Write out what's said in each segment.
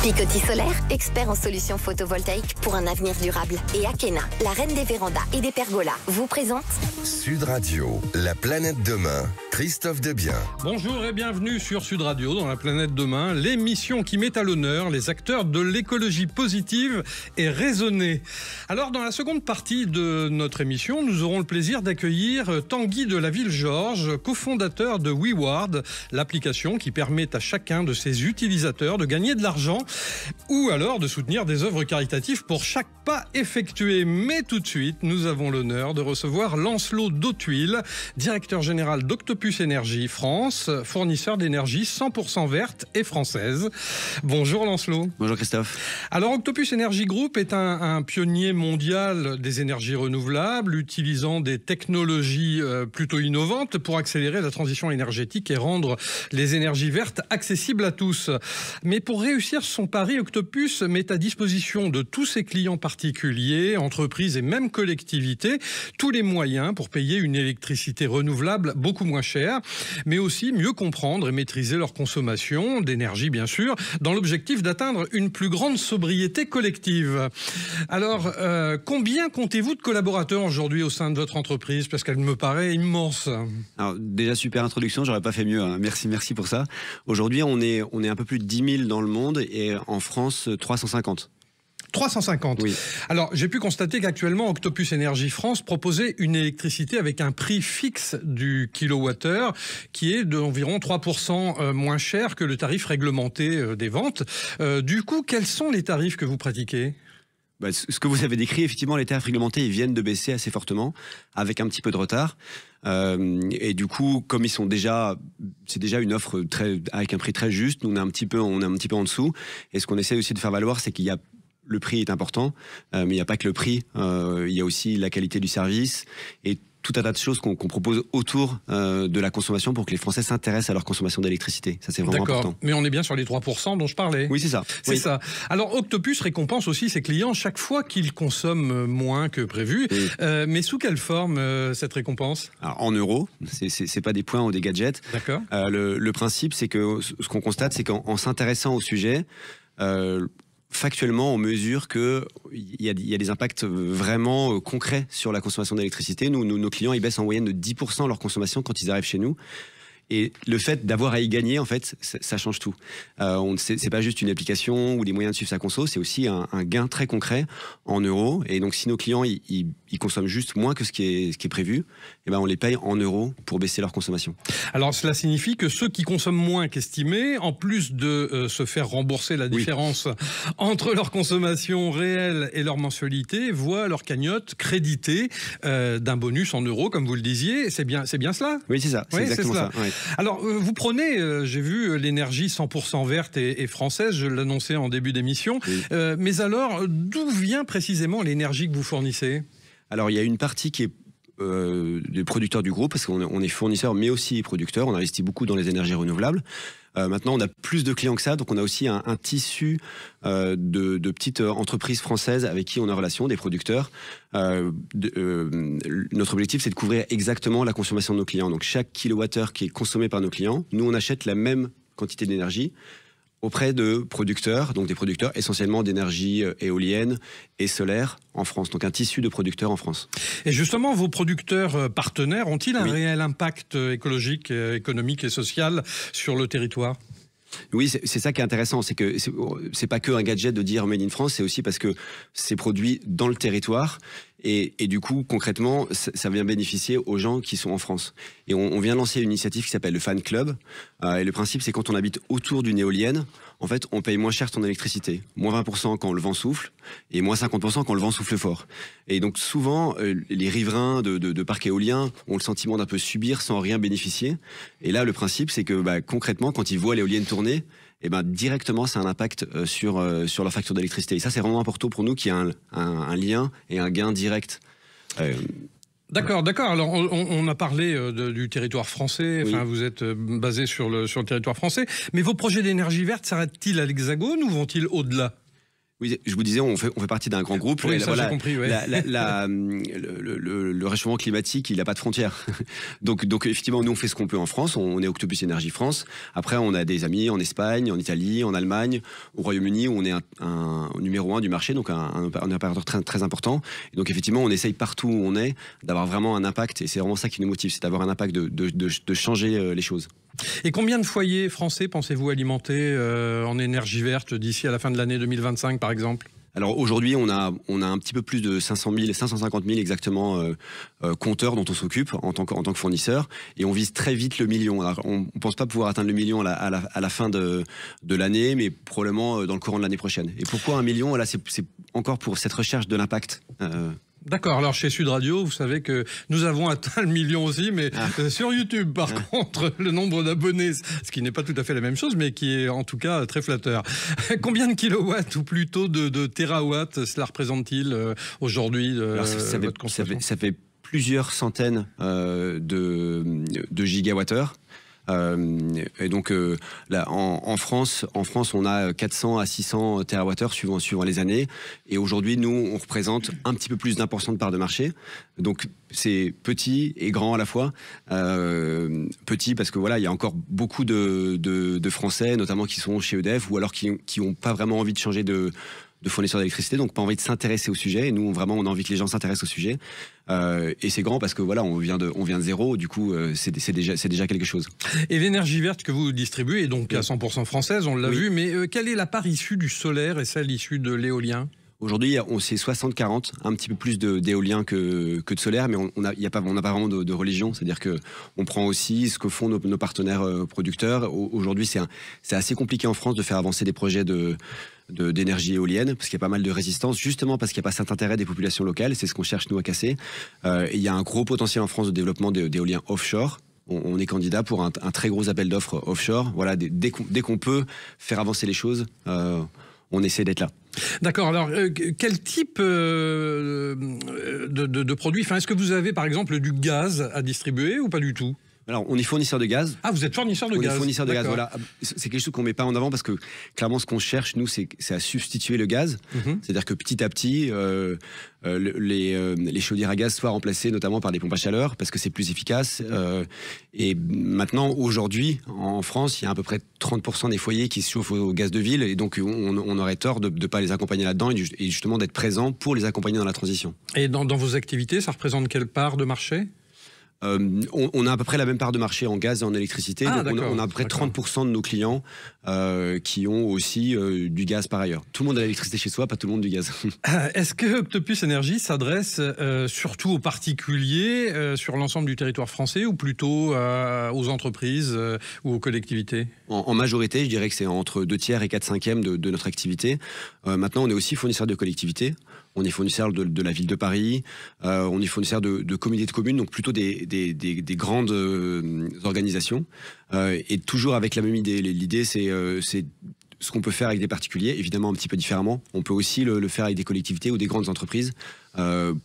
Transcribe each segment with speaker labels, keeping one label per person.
Speaker 1: Picoty Solaire, expert en solutions photovoltaïques pour un avenir durable. Et Akena, la reine des vérandas et des pergolas, vous présente
Speaker 2: Sud Radio, la planète demain, Christophe Debiens.
Speaker 3: Bonjour et bienvenue sur Sud Radio, dans la planète demain, l'émission qui met à l'honneur les acteurs de l'écologie positive et raisonnée. Alors, dans la seconde partie de notre émission, nous aurons le plaisir d'accueillir Tanguy de la Ville-Georges, cofondateur de WeWard, l'application qui permet à chacun de ses utilisateurs de gagner de l'argent ou alors de soutenir des œuvres caritatives pour chaque pas effectué. Mais tout de suite, nous avons l'honneur de recevoir Lancelot Dautuil, directeur général d'Octopus Énergie France, fournisseur d'énergie 100% verte et française. Bonjour Lancelot.
Speaker 4: Bonjour Christophe.
Speaker 3: Alors Octopus Énergie Group est un pionnier mondial des énergies renouvelables, utilisant des technologies plutôt innovantes pour accélérer la transition énergétique et rendre les énergies vertes accessibles à tous. Mais pour réussir son pari, Octopus met à disposition de tous ses clients particuliers, entreprises et même collectivités, tous les moyens pour payer une électricité renouvelable beaucoup moins chère, mais aussi mieux comprendre et maîtriser leur consommation d'énergie, bien sûr, dans l'objectif d'atteindre une plus grande sobriété collective. Alors, combien comptez-vous de collaborateurs aujourd'hui au sein de votre entreprise? Parce qu'elle me paraît immense.
Speaker 4: Alors, déjà, super introduction, j'aurais pas fait mieux, hein. Merci pour ça. Aujourd'hui, on est un peu plus de 10 000 dans le monde et en France, 350.
Speaker 3: 350.
Speaker 4: Oui.
Speaker 3: Alors, j'ai pu constater qu'actuellement, Octopus Énergie France proposait une électricité avec un prix fixe du kilowattheure qui est d'environ 3% moins cher que le tarif réglementé des ventes. Du coup, quels sont les tarifs que vous pratiquez ?
Speaker 4: Ce que vous avez décrit, effectivement, les tarifs réglementés, ils viennent de baisser assez fortement, avec un petit peu de retard. Et du coup, comme c'est déjà une offre avec un prix très juste, nous on est un petit peu en dessous. Et ce qu'on essaie aussi de faire valoir, c'est le prix est important, mais il n'y a pas que le prix, il y a aussi la qualité du service et tout un tas de choses qu'on propose autour de la consommation pour que les Français s'intéressent à leur consommation d'électricité. Ça, c'est vraiment important.
Speaker 3: Mais on est bien sur les 3% dont je parlais.
Speaker 4: Oui, c'est ça.
Speaker 3: C'est ça. Alors, Octopus récompense aussi ses clients chaque fois qu'ils consomment moins que prévu. Oui. Mais sous quelle forme cette récompense ?
Speaker 4: Alors, en euros, c'est pas des points ou des gadgets.
Speaker 3: D'accord.
Speaker 4: Le principe, c'est que ce qu'on constate, c'est qu'en s'intéressant au sujet, factuellement, on mesure qu'il y a des impacts vraiment concrets sur la consommation d'électricité. Nos clients, ils baissent en moyenne de 10% leur consommation quand ils arrivent chez nous. Et le fait d'avoir à y gagner, en fait, ça change tout. C'est pas juste une application ou des moyens de suivre sa conso, c'est aussi un gain très concret en euros. Et donc, si nos clients ils consomment juste moins que ce qui est prévu, eh ben on les paye en euros pour baisser leur consommation.
Speaker 3: Alors, cela signifie que ceux qui consomment moins qu'estimé, en plus de se faire rembourser la différence entre leur consommation réelle et leur mensualité, voient leur cagnotte créditée d'un bonus en euros, comme vous le disiez. C'est bien cela ?
Speaker 4: Oui, c'est ça. C'est exactement ça. Oui.
Speaker 3: Alors, vous prenez, j'ai vu, l'énergie 100% verte et française, je l'annonçais en début d'émission. Oui. Mais alors, d'où vient précisément l'énergie que vous fournissez ?
Speaker 4: Alors, il y a une partie qui est des producteurs du groupe, parce qu'on est fournisseur, mais aussi producteur. On investit beaucoup dans les énergies renouvelables. Maintenant, on a plus de clients que ça, donc on a aussi un tissu de petites entreprises françaises avec qui on est en relation, des producteurs. Notre objectif, c'est de couvrir exactement la consommation de nos clients. Donc chaque kilowattheure qui est consommé par nos clients, nous on achète la même quantité d'énergie auprès de producteurs, donc des producteurs essentiellement d'énergie éolienne et solaire en France, donc un tissu de producteurs en France.
Speaker 3: Et justement, vos producteurs partenaires ont-ils un réel impact écologique, économique et social sur le territoire ?
Speaker 4: Oui, c'est ça qui est intéressant, c'est que c'est pas que un gadget de dire Made in France, c'est aussi parce que c'est produit dans le territoire et du coup, concrètement, ça vient bénéficier aux gens qui sont en France. Et on vient lancer une initiative qui s'appelle le Fan Club. Et le principe, c'est quand on habite autour d'une éolienne, en fait, on paye moins cher son électricité. Moins 20% quand le vent souffle et moins 50% quand le vent souffle fort. Et donc souvent, les riverains de parcs éoliens ont le sentiment d'un peu subir sans rien bénéficier. Et là, le principe, c'est que concrètement, quand ils voient l'éolienne tourner, directement, ça a un impact sur leur facture d'électricité. Et ça, c'est vraiment important pour nous qu'il y ait un lien et un gain direct.
Speaker 3: D'accord. Alors, on a parlé du territoire français. Enfin, vous êtes basé sur le territoire français. Mais vos projets d'énergie verte s'arrêtent-ils à l'Hexagone ou vont-ils au-delà ?
Speaker 4: Oui, je vous disais, on fait partie d'un grand groupe.
Speaker 3: Oui, ça, j'ai compris, ouais.
Speaker 4: Le réchauffement climatique, il n'a pas de frontières. donc, effectivement, nous, on fait ce qu'on peut en France. On est Octopus Énergie France. Après, on a des amis en Espagne, en Italie, en Allemagne, au Royaume-Uni, où on est un numéro 1 du marché, donc un opérateur très, très important. Et donc, effectivement, on essaye partout où on est d'avoir vraiment un impact. Et c'est vraiment ça qui nous motive, c'est d'avoir un impact, de changer les choses.
Speaker 3: Et combien de foyers français pensez-vous alimenter en énergie verte d'ici à la fin de l'année 2025, par exemple ?
Speaker 4: Alors aujourd'hui, on a un petit peu plus de 500 000, 550 000 exactement compteurs dont on s'occupe en tant que fournisseur, et on vise très vite le million. Alors, on ne pense pas pouvoir atteindre le million à la fin de l'année, mais probablement dans le courant de l'année prochaine. Et pourquoi 1 million ? Là, c'est encore pour cette recherche de l'impact.
Speaker 3: D'accord, alors chez Sud Radio, vous savez que nous avons atteint le million aussi, mais sur YouTube, par contre, le nombre d'abonnés, ce qui n'est pas tout à fait la même chose, mais qui est en tout cas très flatteur. Combien de kilowatts, ou plutôt de terawatts, cela représente-t-il aujourd'hui votre consommation ?
Speaker 4: Ça fait plusieurs centaines de gigawattheures. Et donc là, en France, on a 400 à 600 TWh suivant les années. Et aujourd'hui, nous, on représente un petit peu plus d'1% de part de marché. Donc c'est petit et grand à la fois. Petit parce que voilà, il y a encore beaucoup de Français, notamment qui sont chez EDF, ou alors qui n'ont pas vraiment envie de changer de fournisseurs d'électricité, donc pas envie de s'intéresser au sujet. Et nous, vraiment, on a envie que les gens s'intéressent au sujet. Et c'est grand parce que voilà, on vient de zéro. Du coup, c'est déjà quelque chose.
Speaker 3: Et l'énergie verte que vous distribuez est donc à 100% française, on l'a vu. Mais quelle est la part issue du solaire et celle issue de l'éolien ?
Speaker 4: Aujourd'hui, c'est 60-40, un petit peu plus d'éolien que de solaire, mais on n'a pas vraiment de religion. C'est-à-dire qu'on prend aussi ce que font nos partenaires producteurs. Aujourd'hui, c'est assez compliqué en France de faire avancer des projets d'énergie éolienne, parce qu'il y a pas mal de résistance, justement parce qu'il n'y a pas cet intérêt des populations locales. C'est ce qu'on cherche, nous, à casser. Et il y a un gros potentiel en France de développement d'éolien offshore. On est candidat pour un très gros appel d'offres offshore. Voilà, dès qu'on peut faire avancer les choses, on essaie d'être là.
Speaker 3: D'accord. Alors, quel type de produits ? Enfin, est-ce que vous avez, par exemple, du gaz à distribuer ou pas du tout ?
Speaker 4: Alors, on est fournisseur de gaz.
Speaker 3: Ah, vous êtes fournisseur de gaz.
Speaker 4: On est fournisseur de gaz, voilà. C'est quelque chose qu'on met pas en avant parce que, clairement, ce qu'on cherche, nous, c'est à substituer le gaz. C'est-à-dire que petit à petit, les chaudières à gaz soient remplacées notamment par des pompes à chaleur parce que c'est plus efficace. Et maintenant, aujourd'hui, en France, il y a à peu près 30% des foyers qui se chauffent au gaz de ville. Et donc, on aurait tort de ne pas les accompagner là-dedans et justement d'être présent pour les accompagner dans la transition.
Speaker 3: Et dans vos activités, ça représente quelle part de marché ?
Speaker 4: On a à peu près la même part de marché en gaz et en électricité. Donc on a à peu près 30% de nos clients qui ont aussi du gaz par ailleurs. Tout le monde a l'électricité chez soi, pas tout le monde du gaz.
Speaker 3: Est-ce que Octopus Énergie s'adresse surtout aux particuliers sur l'ensemble du territoire français ou plutôt aux entreprises ou aux collectivités ? En
Speaker 4: majorité, je dirais que c'est entre 2 tiers et 4/5 de notre activité. Maintenant, on est aussi fournisseur de collectivités. On est fournisseur de la ville de Paris, on est fournisseur de communautés de communes, donc plutôt des grandes organisations, et toujours avec la même idée. L'idée, c'est ce qu'on peut faire avec des particuliers, évidemment un petit peu différemment. On peut aussi le faire avec des collectivités ou des grandes entreprises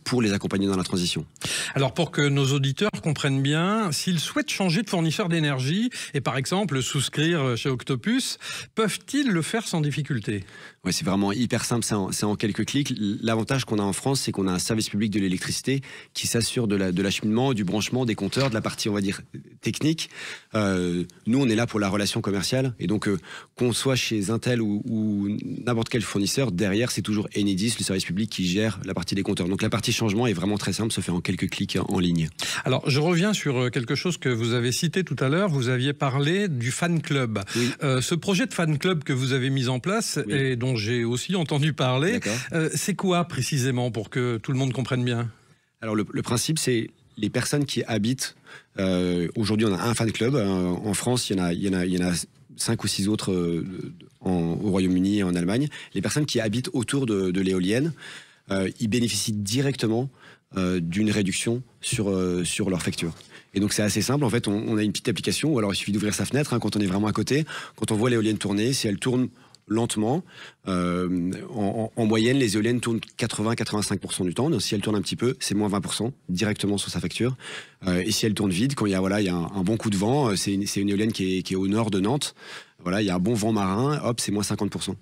Speaker 4: pour les accompagner dans la transition.
Speaker 3: Alors pour que nos auditeurs comprennent bien, s'ils souhaitent changer de fournisseur d'énergie et par exemple souscrire chez Octopus, peuvent-ils le faire sans difficulté ?
Speaker 4: Ouais, c'est vraiment hyper simple, c'est en quelques clics. L'avantage qu'on a en France, c'est qu'on a un service public de l'électricité qui s'assure de l'acheminement, du branchement, des compteurs, de la partie, on va dire, technique. Nous, on est là pour la relation commerciale. Et donc, qu'on soit chez Intel ou n'importe quel fournisseur, derrière, c'est toujours Enedis, le service public, qui gère la partie des compteurs. Donc, la partie changement est vraiment très simple, se fait en quelques clics en ligne.
Speaker 3: Alors, je reviens sur quelque chose que vous avez cité tout à l'heure. Vous aviez parlé du fan club.
Speaker 4: Oui.
Speaker 3: Ce projet de fan club que vous avez mis en place, oui, et dont j'ai aussi entendu parler, c'est quoi précisément pour que tout le monde comprenne bien ?
Speaker 4: Alors le principe, c'est les personnes qui habitent. Aujourd'hui, on a un fan club. En France, il y en a 5 ou 6 autres au Royaume-Uni et en Allemagne. Les personnes qui habitent autour de l'éolienne, ils bénéficient directement d'une réduction sur leur facture. Et donc c'est assez simple, en fait on a une petite application, ou alors il suffit d'ouvrir sa fenêtre quand on est vraiment à côté, quand on voit l'éolienne tourner, si elle tourne lentement, en moyenne les éoliennes tournent 80-85% du temps, donc si elles tournent un petit peu, c'est moins 20% directement sur sa facture, et si elle tourne vide, quand il y a un bon coup de vent, c'est une éolienne qui est au nord de Nantes, Voilà, il y a un bon vent marin, hop, c'est moins 50%.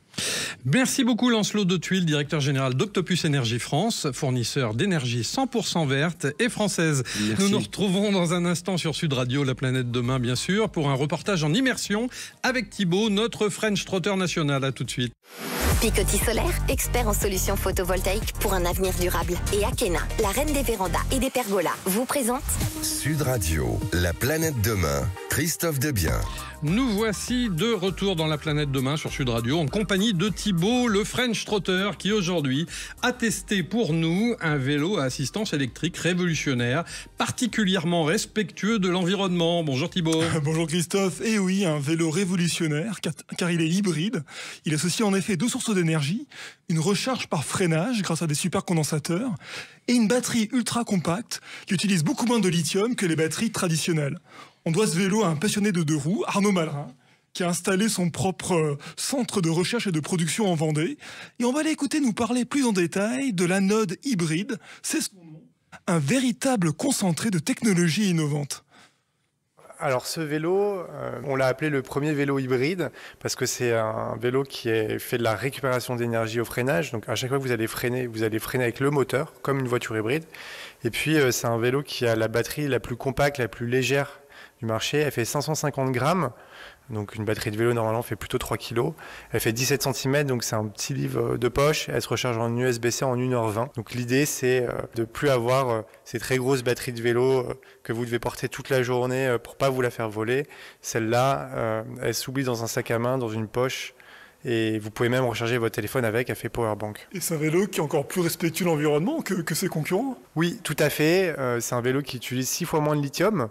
Speaker 3: Merci beaucoup Lancelot de Tuile, directeur général d'Octopus Énergie France, fournisseur d'énergie 100% verte et française.
Speaker 4: Merci.
Speaker 3: Nous nous retrouvons dans un instant sur Sud Radio, la planète demain bien sûr, pour un reportage en immersion avec Thibaut, notre French Trotter national. À tout de suite.
Speaker 1: Picoty Solaire, expert en solutions photovoltaïques pour un avenir durable. Et Akena, la reine des vérandas et des pergolas, vous présente
Speaker 2: Sud Radio, la planète demain, Christophe Debiens.
Speaker 3: Nous voici de retour dans la planète demain sur Sud Radio en compagnie de Thibaut, le French Trotter, qui aujourd'hui a testé pour nous un vélo à assistance électrique révolutionnaire, particulièrement respectueux de l'environnement. Bonjour Thibaut.
Speaker 5: Bonjour Christophe. Et oui, un vélo révolutionnaire car il est hybride. Il associe en effet deux sources d'énergie, une recharge par freinage grâce à des supercondensateurs et une batterie ultra compacte qui utilise beaucoup moins de lithium que les batteries traditionnelles. On doit ce vélo à un passionné de deux roues, Arnaud Malrin, qui a installé son propre centre de recherche et de production en Vendée. Et on va l'écouter nous parler plus en détail de l'anode hybride. C'est son nom, un véritable concentré de technologies innovantes.
Speaker 6: Alors ce vélo, on l'a appelé le premier vélo hybride parce que c'est un vélo qui fait de la récupération d'énergie au freinage. Donc à chaque fois que vous allez freiner avec le moteur, comme une voiture hybride. Et puis c'est un vélo qui a la batterie la plus compacte, la plus légère du marché. Elle fait 550 grammes. Donc une batterie de vélo normalement fait plutôt 3 kg. Elle fait 17 cm, donc c'est un petit livre de poche. Elle se recharge en USB-C en 1h20. Donc l'idée c'est de plus avoir ces très grosses batteries de vélo que vous devez porter toute la journée pour pas vous la faire voler. Celle-là, elle s'oublie dans un sac à main, dans une poche. Et vous pouvez même recharger votre téléphone avec, elle fait powerbank.
Speaker 5: Et c'est un vélo qui est encore plus respectueux de l'environnement que ses concurrents ?
Speaker 6: Oui, tout à fait. C'est un vélo qui utilise 6 fois moins de lithium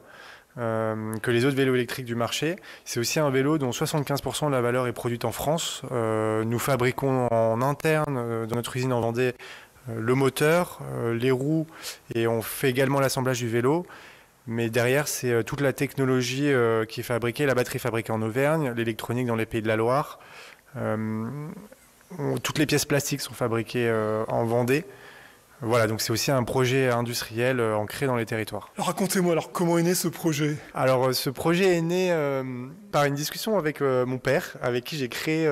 Speaker 6: que les autres vélos électriques du marché. C'est aussi un vélo dont 75% de la valeur est produite en France. Nous fabriquons en interne, dans notre usine en Vendée, le moteur, les roues, et on fait également l'assemblage du vélo. Mais derrière, c'est toute la technologie qui est fabriquée, la batterie fabriquée en Auvergne, l'électronique dans les Pays de la Loire. Toutes les pièces plastiques sont fabriquées en Vendée. Voilà, donc c'est aussi un projet industriel ancré dans les territoires.
Speaker 5: Alors racontez-moi, comment est né ce projet ?
Speaker 6: Alors ce projet est né par une discussion avec mon père, avec qui j'ai créé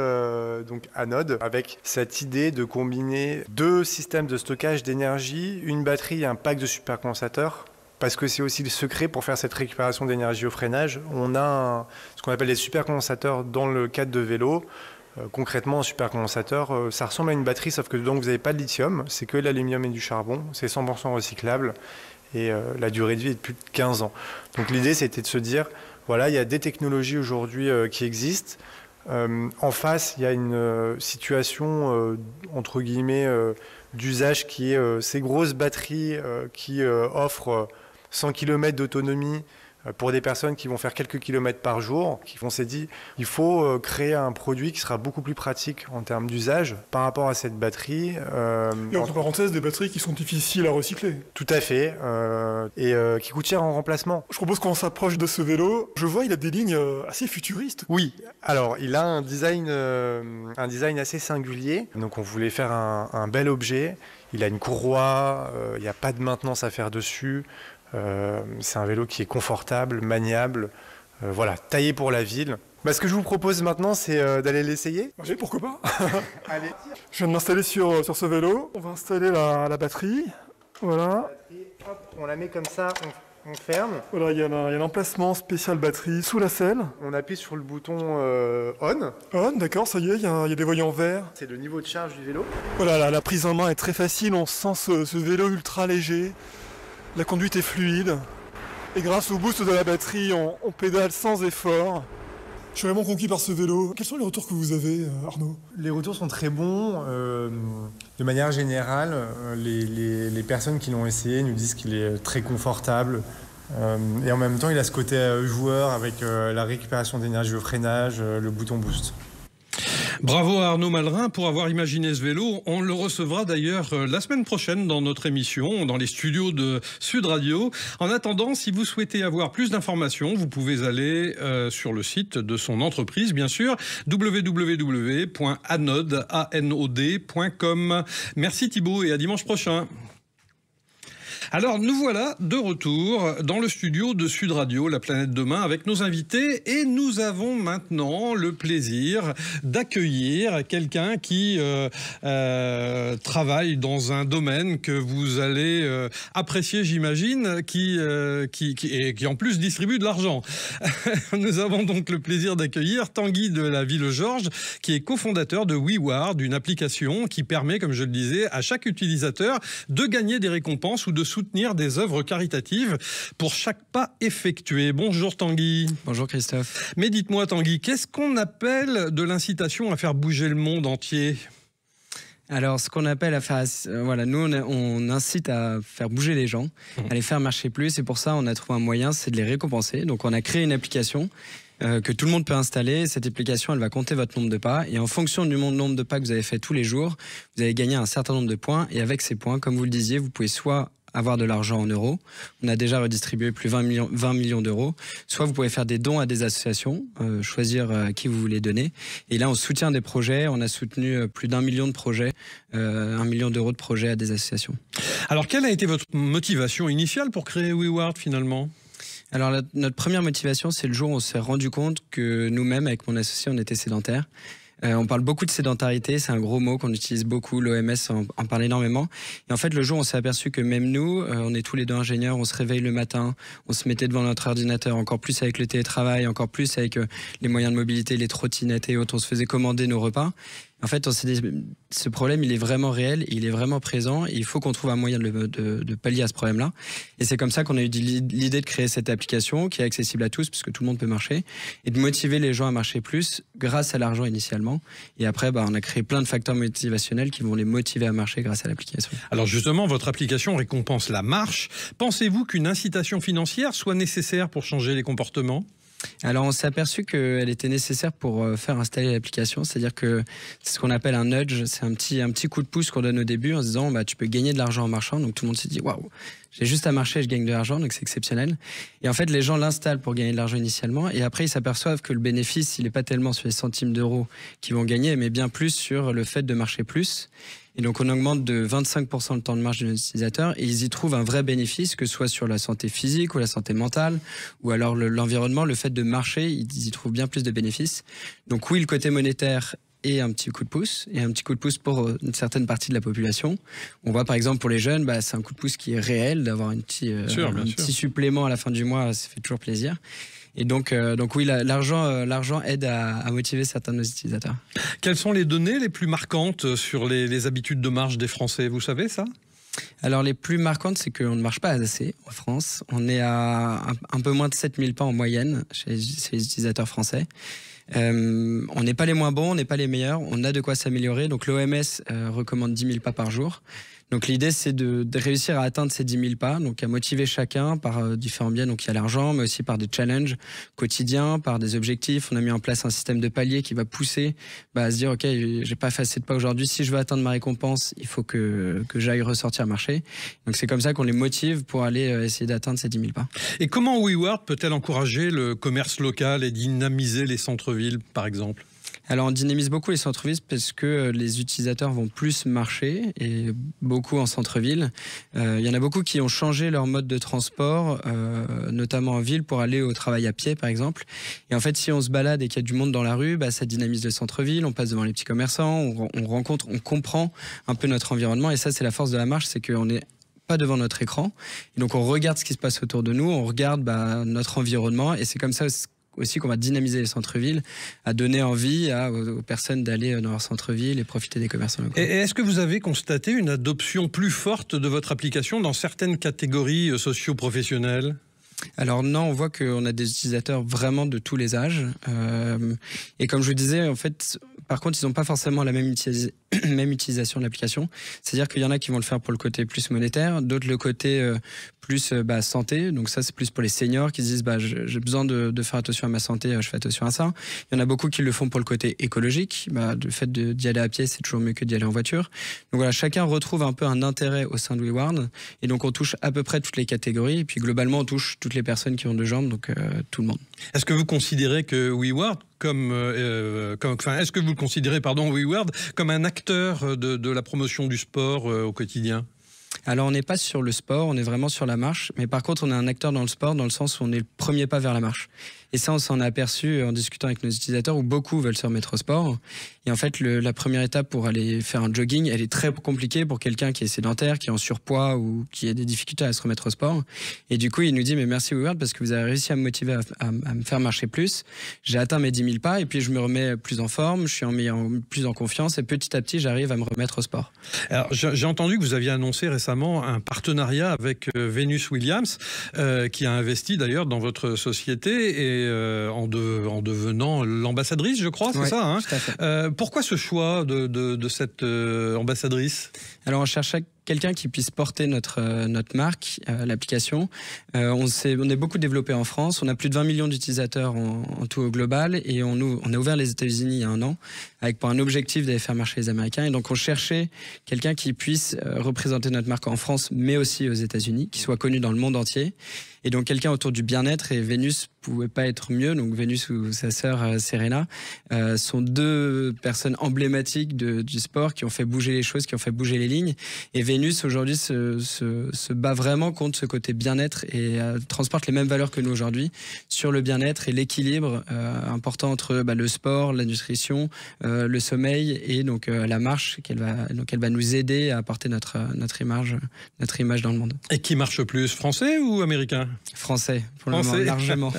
Speaker 6: donc Anode, avec cette idée de combiner deux systèmes de stockage d'énergie, une batterie et un pack de supercondensateurs. Parce que c'est aussi le secret pour faire cette récupération d'énergie au freinage. On a ce qu'on appelle des supercondensateurs dans le cadre de vélo. Concrètement, un supercondensateur, ça ressemble à une batterie, sauf que dedans, vous n'avez pas de lithium, c'est que l'aluminium et du charbon, c'est 100% recyclable, et la durée de vie est de plus de 15 ans. Donc l'idée, c'était de se dire, voilà, il y a des technologies aujourd'hui qui existent. En face, il y a une situation, entre guillemets, d'usage qui est ces grosses batteries qui offrent 100 km d'autonomie, pour des personnes qui vont faire quelques kilomètres par jour, on s'est dit il faut créer un produit qui sera beaucoup plus pratique en termes d'usage par rapport à cette batterie.
Speaker 5: Et entre parenthèses, des batteries qui sont difficiles à recycler.
Speaker 6: Tout à fait, et qui coûtent cher en remplacement.
Speaker 5: Je propose qu'on s'approche de ce vélo. Je vois, il a des lignes assez futuristes.
Speaker 6: Oui, alors il a un design assez singulier. Donc on voulait faire un bel objet. Il a une courroie, il n'y a pas de maintenance à faire dessus. C'est un vélo qui est confortable, maniable, voilà, taillé pour la ville. Ce que je vous propose maintenant, c'est d'aller l'essayer.
Speaker 5: Oui, pourquoi pas.
Speaker 6: Allez.
Speaker 5: Je viens de m'installer sur ce vélo. On va installer la batterie. Voilà.
Speaker 6: Hop, on la met comme ça, on ferme.
Speaker 5: Voilà, il y a l'emplacement spécial batterie sous la selle.
Speaker 6: On appuie sur le bouton on.
Speaker 5: On, d'accord, ça y est, il y a des voyants verts.
Speaker 6: C'est le niveau de charge du vélo.
Speaker 5: Voilà, la prise en main est très facile. On sent ce vélo ultra léger. La conduite est fluide et grâce au boost de la batterie, on pédale sans effort. Je suis vraiment conquis par ce vélo. Quels sont les retours que vous avez, Arnaud ?
Speaker 6: Les retours sont très bons. De manière générale, les personnes qui l'ont essayé nous disent qu'il est très confortable. Et en même temps, il a ce côté joueur avec la récupération d'énergie au freinage, le bouton boost.
Speaker 3: Bravo à Arnaud Malrin pour avoir imaginé ce vélo. On le recevra d'ailleurs la semaine prochaine dans notre émission, dans les studios de Sud Radio. En attendant, si vous souhaitez avoir plus d'informations, vous pouvez aller sur le site de son entreprise, bien sûr, www.anode.com. Merci Thibaut et à dimanche prochain. Alors nous voilà de retour dans le studio de Sud Radio, la planète demain, avec nos invités, et nous avons maintenant le plaisir d'accueillir quelqu'un qui travaille dans un domaine que vous allez apprécier, j'imagine, qui en plus distribue de l'argent. Nous avons donc le plaisir d'accueillir Tanguy de la Villegeorges, qui est cofondateur de WeWard, une application qui permet, comme je le disais, à chaque utilisateur de gagner des récompenses ou de soutenir des œuvres caritatives pour chaque pas effectué. Bonjour Tanguy.
Speaker 7: Bonjour Christophe.
Speaker 3: Mais dites-moi Tanguy, qu'est-ce qu'on appelle de l'incitation à faire bouger le monde entier ?
Speaker 7: Alors, ce qu'on appelle à faire... voilà, nous, on incite à faire bouger les gens, à les faire marcher plus. Et pour ça, on a trouvé un moyen, c'est de les récompenser. Donc, on a créé une application que tout le monde peut installer. Cette application, elle va compter votre nombre de pas. Et en fonction du nombre de pas que vous avez fait tous les jours, vous allez gagner un certain nombre de points. Et avec ces points, comme vous le disiez, vous pouvez soit avoir de l'argent en euros. On a déjà redistribué plus de 20 millions d'euros. Soit vous pouvez faire des dons à des associations, choisir à qui vous voulez donner. Et là, on soutient des projets. On a soutenu plus d'1 million de projets, 1 million d'euros de projets à des associations.
Speaker 3: Alors, quelle a été votre motivation initiale pour créer WeWard finalement ?
Speaker 7: Alors, notre première motivation, c'est le jour où on s'est rendu compte que nous-mêmes, avec mon associé, on était sédentaires. On parle beaucoup de sédentarité, c'est un gros mot qu'on utilise beaucoup, l'OMS en parle énormément. Et en fait, le jour où on s'est aperçu que même nous, on est tous les deux ingénieurs, on se réveille le matin, on se mettait devant notre ordinateur, encore plus avec le télétravail, encore plus avec les moyens de mobilité, les trottinettes et autres, on se faisait commander nos repas. En fait, on s'est dit, ce problème, il est vraiment réel, il est vraiment présent, et il faut qu'on trouve un moyen de pallier à ce problème-là. Et c'est comme ça qu'on a eu l'idée de créer cette application qui est accessible à tous, puisque tout le monde peut marcher, et de motiver les gens à marcher plus grâce à l'argent initialement. Et après, on a créé plein de facteurs motivationnels qui vont les motiver à marcher grâce à l'application. Alors
Speaker 3: justement, votre application récompense la marche. Pensez-vous qu'une incitation financière soit nécessaire pour changer les comportements ?
Speaker 7: Alors, on s'est aperçu qu'elle était nécessaire pour faire installer l'application. C'est-à-dire que c'est ce qu'on appelle un nudge. C'est un petit coup de pouce qu'on donne au début en se disant tu peux gagner de l'argent en marchant. Donc, tout le monde s'est dit waouh, j'ai juste à marcher, je gagne de l'argent. Donc, c'est exceptionnel. Et en fait, les gens l'installent pour gagner de l'argent initialement. Et après, ils s'aperçoivent que le bénéfice, il n'est pas tellement sur les centimes d'euros qu'ils vont gagner, mais bien plus sur le fait de marcher plus. Et donc, on augmente de 25% le temps de marche de nos utilisateurs et ils y trouvent un vrai bénéfice, que ce soit sur la santé physique ou la santé mentale ou alors l'environnement. Le fait de marcher, ils y trouvent bien plus de bénéfices. Donc oui, le côté monétaire et un petit coup de pouce, et un petit coup de pouce pour une certaine partie de la population. On voit par exemple pour les jeunes, c'est un coup de pouce qui est réel, d'avoir un petit supplément à la fin du mois, ça fait toujours plaisir. Et donc oui, l'argent aide à motiver certains de nos utilisateurs.
Speaker 3: Quelles sont les données les plus marquantes sur les habitudes de marche des Français ? Vous savez ça ?
Speaker 7: Alors les plus marquantes, c'est qu'on ne marche pas assez en France. On est à un peu moins de 7000 pas en moyenne chez les utilisateurs français. On n'est pas les moins bons, on n'est pas les meilleurs, on a de quoi s'améliorer. Donc l'OMS recommande 10 000 pas par jour. Donc l'idée, c'est de réussir à atteindre ces 10 000 pas, donc à motiver chacun par différents biais. Donc il y a l'argent, mais aussi par des challenges quotidiens, par des objectifs. On a mis en place un système de paliers qui va pousser à se dire, ok, j'ai pas fait assez de pas aujourd'hui. Si je veux atteindre ma récompense, il faut que j'aille ressortir marcher. Donc c'est comme ça qu'on les motive pour aller essayer d'atteindre ces 10 000 pas.
Speaker 3: Et comment WeWard peut-elle encourager le commerce local et dynamiser les centres-villes, par exemple ?
Speaker 7: Alors on dynamise beaucoup les centres-villes parce que les utilisateurs vont plus marcher et beaucoup en centre-ville. Il y en a beaucoup qui ont changé leur mode de transport, notamment en ville, pour aller au travail à pied par exemple. Et en fait, si on se balade et qu'il y a du monde dans la rue, ça dynamise le centre-ville, on passe devant les petits commerçants, on rencontre, on comprend un peu notre environnement. Et ça, c'est la force de la marche, c'est qu'on est pas devant notre écran. Et donc on regarde ce qui se passe autour de nous, on regarde notre environnement, et c'est comme ça aussi qu'on va dynamiser les centres-villes, à donner envie aux personnes d'aller dans leur centre-ville et profiter des commerçants locaux.
Speaker 3: Et est-ce que vous avez constaté une adoption plus forte de votre application dans certaines catégories socio-professionnelles ?
Speaker 7: Alors non, on voit qu'on a des utilisateurs vraiment de tous les âges. Et comme je vous disais, en fait, par contre, ils n'ont pas forcément la même utilisation de l'application. C'est-à-dire qu'il y en a qui vont le faire pour le côté plus monétaire, d'autres le côté plus santé. Donc ça, c'est plus pour les seniors qui se disent j'ai besoin de faire attention à ma santé, je fais attention à ça. Il y en a beaucoup qui le font pour le côté écologique. Le fait d'y aller à pied, c'est toujours mieux que d'y aller en voiture. Donc voilà, chacun retrouve un peu un intérêt au sein de WeWard. Et donc on touche à peu près toutes les catégories. Et puis globalement, on touche toutes les personnes qui ont 2 jambes, donc tout le monde.
Speaker 3: Est-ce que vous considérez que WeWard est-ce que vous le considérez, WeWard comme un acteur de la promotion du sport au quotidien ?
Speaker 7: Alors on n'est pas sur le sport, on est vraiment sur la marche, mais par contre on est un acteur dans le sport dans le sens où on est le premier pas vers la marche. Et ça, on s'en a aperçu en discutant avec nos utilisateurs où beaucoup veulent se remettre au sport. Et en fait, la première étape pour aller faire un jogging, elle est très compliquée pour quelqu'un qui est sédentaire, qui est en surpoids ou qui a des difficultés à se remettre au sport. Et du coup, il nous dit, mais merci WeWorld parce que vous avez réussi à me motiver à me faire marcher plus. J'ai atteint mes 10 000 pas et puis je me remets plus en forme, je suis plus en confiance et petit à petit, j'arrive à me remettre au sport.
Speaker 3: Alors, j'ai entendu que vous aviez annoncé récemment un partenariat avec Venus Williams, qui a investi d'ailleurs dans votre société et en devenant l'ambassadrice, je crois, c'est
Speaker 7: ouais,
Speaker 3: ça, hein.
Speaker 7: Tout à fait.
Speaker 3: Pourquoi ce choix de cette ambassadrice?
Speaker 7: Alors on cherchait quelqu'un qui puisse porter notre marque, l'application. On est beaucoup développé en France. On a plus de 20 millions d'utilisateurs en tout au global. Et on a ouvert les États-Unis il y a un an avec pour un objectif d'aller faire marcher les Américains. Et donc on cherchait quelqu'un qui puisse représenter notre marque en France, mais aussi aux États-Unis, qui soit connu dans le monde entier. Et donc quelqu'un autour du bien-être, et Vénus pouvait pas être mieux. Donc Vénus ou sa sœur Serena sont deux personnes emblématiques du sport qui ont fait bouger les choses, qui ont fait bouger les lignes. Et Vénus aujourd'hui se bat vraiment contre ce côté bien-être et transporte les mêmes valeurs que nous aujourd'hui sur le bien-être et l'équilibre important entre le sport, la nutrition, le sommeil et donc la marche elle va nous aider à apporter notre image dans le monde. Et
Speaker 3: qui marche plus, français ou américain?
Speaker 7: Français, pour le moment, largement.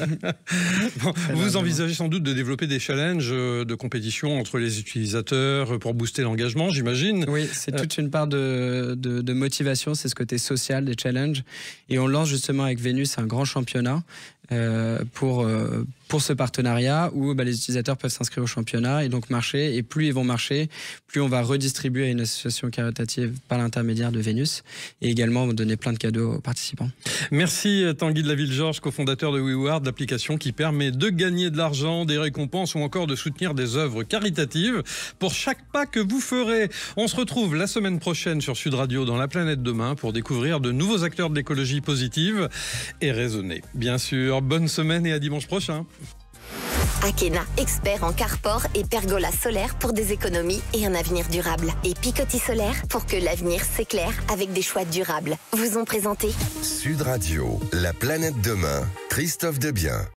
Speaker 3: Bon, vous envisagez sans doute de développer des challenges de compétition entre les utilisateurs pour booster l'engagement, j'imagine.
Speaker 7: Oui, c'est toute une part de motivation, c'est ce côté social des challenges. Et on lance justement avec Vénus un grand championnat pour ce partenariat où les utilisateurs peuvent s'inscrire au championnat et donc marcher. Et plus ils vont marcher, plus on va redistribuer à une association caritative par l'intermédiaire de Vénus et également on va donner plein de cadeaux aux participants.
Speaker 3: Merci Tanguy de la Ville-Georges, cofondateur de WeWorld, l'application qui permet de gagner de l'argent, des récompenses ou encore de soutenir des œuvres caritatives pour chaque pas que vous ferez. On se retrouve la semaine prochaine sur Sud Radio dans La Planète Demain pour découvrir de nouveaux acteurs de l'écologie positive et raisonnée. Bien sûr, bonne semaine et à dimanche prochain.
Speaker 1: Akena, expert en carport et pergola solaire pour des économies et un avenir durable. Et Picotis Solaire pour que l'avenir s'éclaire avec des choix durables. Vous ont présenté
Speaker 2: Sud Radio, La Planète Demain, Christophe Debiens.